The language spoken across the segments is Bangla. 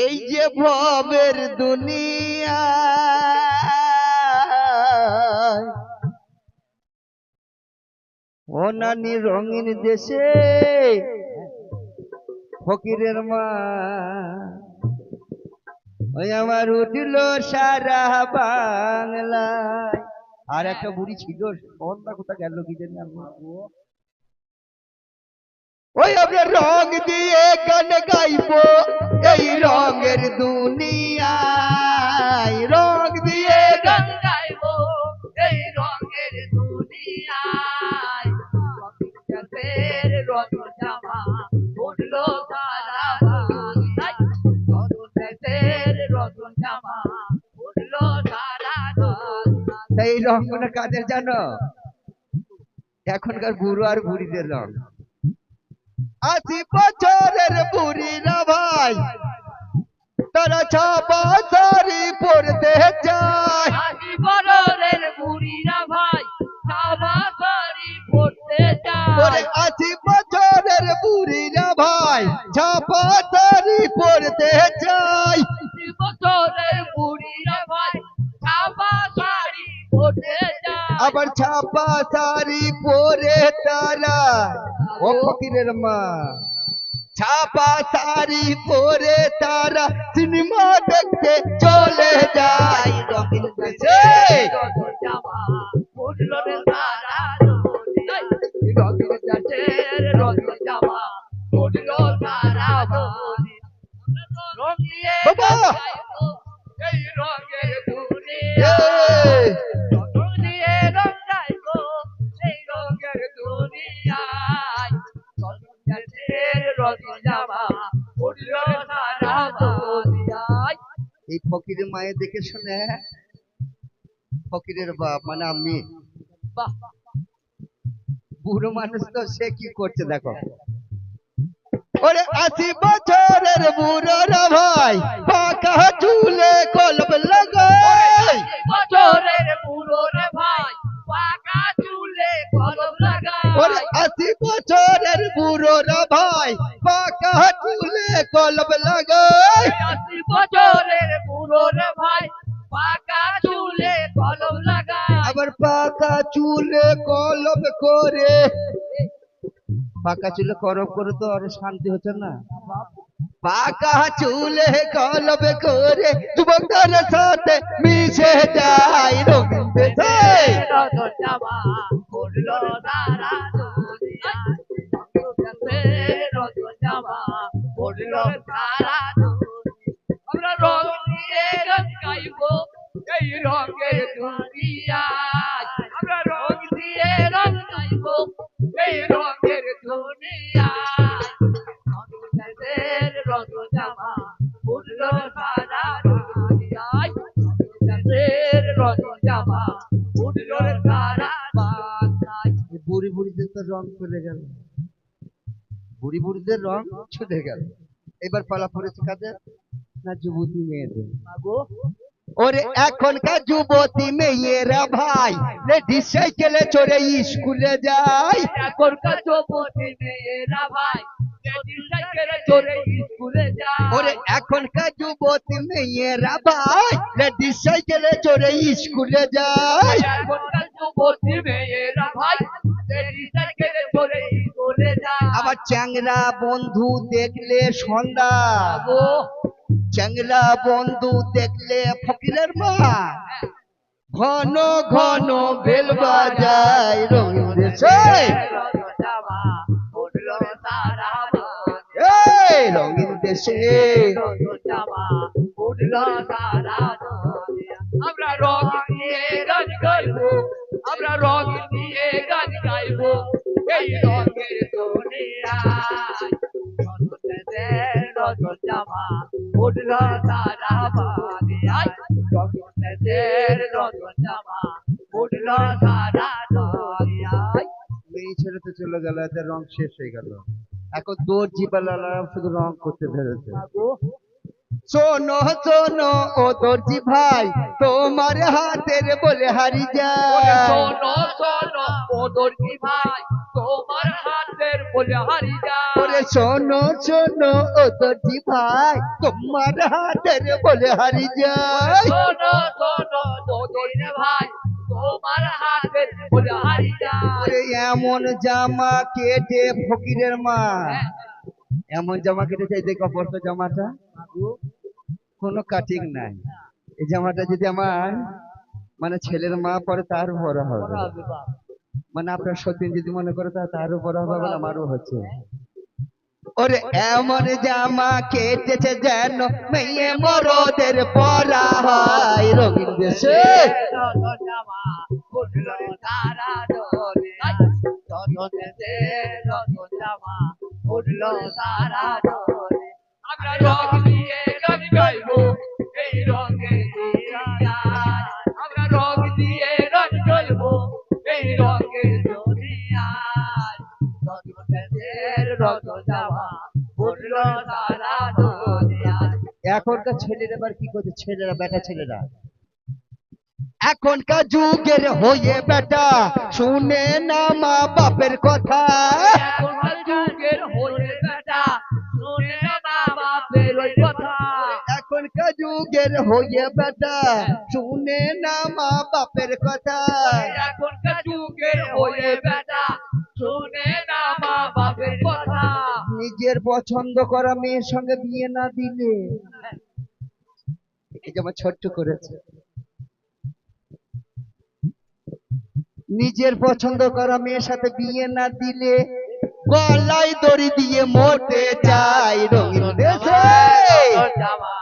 এই যে ভবের দুনিয়া ও নানি রঙিন দেশে ফকিরের মা ওই আমার উঠল সারা বাংলায়। আর একটা বুড়ি ছিল সন্ধ্যা কোথা গেল কি জানি ওই আমরা রং দিয়ে গান গাইবো এই রঙের দুনিয়ায়, রং দিয়ে গান গাইবো এই রঙের দুনিয়ায়। রতন জামা উঠলো সারা বাংলায়, রতন জামা উঠলো সারা বাংলায়। এই রঙগুলো কাদের জানো? এখনকার বুড়ো আর বুড়িদের রং। 80 বছরের বুড়িরা ভাই তারা ছাপা শাড়ি পরতে চায়। 80 বছরের বুড়িরা ভাই ছাপা শাড়ি পরতে চায়। 80 বছরের বুড়িরা ভাই ছাপা শাড়ি পরতে চায়। 80 বছরের বুড়িরা ভাই ছাপা শাড়ি পরতে চায়। আবার ছাপা শাড়ি পরে তারা ও ফকিরের মা ছাপা শাড়ি পরে তারা সিনেমা দেখতে চলে যায়। রঙিন দেশে রতন জামা উঠলো সারা দুনিয়ায়, রঙিন দেশের রতন জামা উঠলো সারা দুনিয়ায়। রং দিয়ে বাবা এই রঙের দুনিয়ায়, রং দিয়ে রং গাইবো এই রঙের দুনিয়ায়। রতন দেশের রতন জামা উঠলো সারা দুনিয়ায়। এই ফকিরের মায়ের দেখে শুনে ফকিরের বাপ মানে আমি বাহ, বুড়ো মানুষ তো সে কি করছে দেখো। ওরে 80 বছরের বুড়োরা ভাই পাকা চুলে কলম লাগায়। বছরের বুড়ো রে ভাই পাকা চুলে কলম লাগায়। ওরে 80 বছরের বুড়োরা ভাই পাকা চুলে কলম লাগায়। 80 বছরের বুড়ো রে ভাই পাকা চুলে কলম লাগায়। আবার পাকা চুলে কলম করে পাকা চুলে করম করে তো আরো শান্তি হচ্ছে না। পাকা চুলে কলম করে যুবকদের সাথে মিশে যায়। রঙিন দেশে রতন জামা উঠলো সারা দুনিয়ায়, রতন জামা উঠলো সারা দুনিয়ায়। আমরা রং দিয়ে গান গাইবো এই রঙের দুনিয়ায়, আমরা রং দিয়ে রং গাইবো এই রঙের দুনিয়ায়। রতন জামা উঠলো সারা দুনিয়ায়, রতন জামা উঠলো সারা বাংলায়। বুড়ি বুড়িদের তো রং চলে গেল, বুড়ি বুড়িদের রং ছুটে গেল। এবার পালা পড়েছে কাদের না যুবতী মেয়েদের। ওরে এখনকার যুবতী মেয়েরা ভাই লেডিস সাইকেলে চড়ে স্কুলে যায়। এখনকার যুবতী মেয়েরা ভাই লেডিস সাইকেলে চড়ে স্কুলে যায়। ওরে এখনকার যুবতী মেয়েরা ভাই লেডিস সাইকেলে চড়ে স্কুলে যায়। এখনকার যুবতী মেয়েরা ভাই লেডিস সাইকেলে চড়ে স্কুলে যায়। আবার চ্যাংরা বন্ধু দেখলে সন্ধ্যা, চ্যাংরা বন্ধু দেখলে ফকিরের মা ঘন ঘন বেল বাজায়। রঙিন দেশে রতন জামা উঠলো সারা এই রঙিন দেশে রতন জামা উঠলো সারা দুনিয়ায়। আমরা রং দিয়ে গান গাইবো, আমরা রং দিয়ে গান গাইবো এই রঙের দুনিয়ায়। রতন দেশের রতন জামা উঠলো সারা দুনিয়ায়, রতন দেশের রতন জামা উঠলো সারা দুনিয়ায়। মেয়ে ছেড়ে তো চলে গেল, এদের রং শেষ হয়ে গেল। এখন দর্জি পালারা শুধু রং করতে ধরেছে। শোনো শোনো ও দর্জি ভাই তোমার হাতের বলে হারি যায়। শোনো শোনো ও দর্জি ভাই তোমার হাতের বলে হারি যায় ওরে শোনো শোনো ও দর্জি ভাই তোমার হাতের বলে হারি যায় শোনো শোনো দোদরির ভাই তোমার হাতের বলে হারি যায় ওরে এমন জামা কেটে ফকিরের মা এমন জামা কেটেছে এই দেখো পরতো জামাটা কোনো কাটিং নাই এই জামাটা যদি আমার মানে ছেলের মা পরে তার বড় হবে মানে আপনার সতীন যদি মনে করে তারও বড় হবে বলে আমারও হচ্ছে ওরে এমন জামা কেটেছে যেন মেয়ে মরদের পরা হয় রঙিন দেশে জামা উঠলো তারা ডোরে জামা উঠলো তারা ডোরে আমরা রং দিয়ে গান গাইবো এই রঙে আমরা রং দিয়ে গান গাইবো এই রঙে দুনিয়ায় জামা উঠলো তারা দুনিয়ায় এখনকার ছেলেরা আবার কি করছে ছেলেরা বেটা ছেলেরা এখনকার যুগের হয়ে বেটা শুনে না মা বাপের কথা এখনকার যুগের হয়ে বেটা শুনে না বাপের ওই কথা এখনকার যুগের হয়ে বেটা শুনে না মা বাপের কথা এখনকার যুগের হয়ে বেটা শুনে না মা বাপের কথা নিজের পছন্দ করা মেয়ের সঙ্গে বিয়ে না দিলে এই যে আমার ছোট্ট করেছে নিজের পছন্দ করা মেয়ের সাথে বিয়ে না দিলে গলায় দড়ি দিয়ে মরতে চাই রঙিন দেশে জামা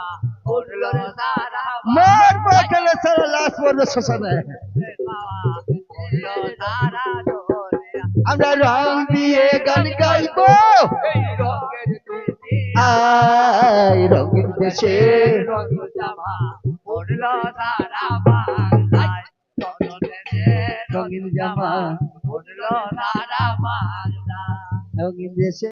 উঠলো তারা মার পাখালে সারা লাশ পড়বে শ্মশানে উঠলো তারা ডোরে আমরা রং দিয়ে গান গাইবো এই রঙের আয় রঙিন দেশে জামা উঠলো তারা বাংলায় রঙিন জামা উঠলো তারা বাংলায় রঙিন দেশে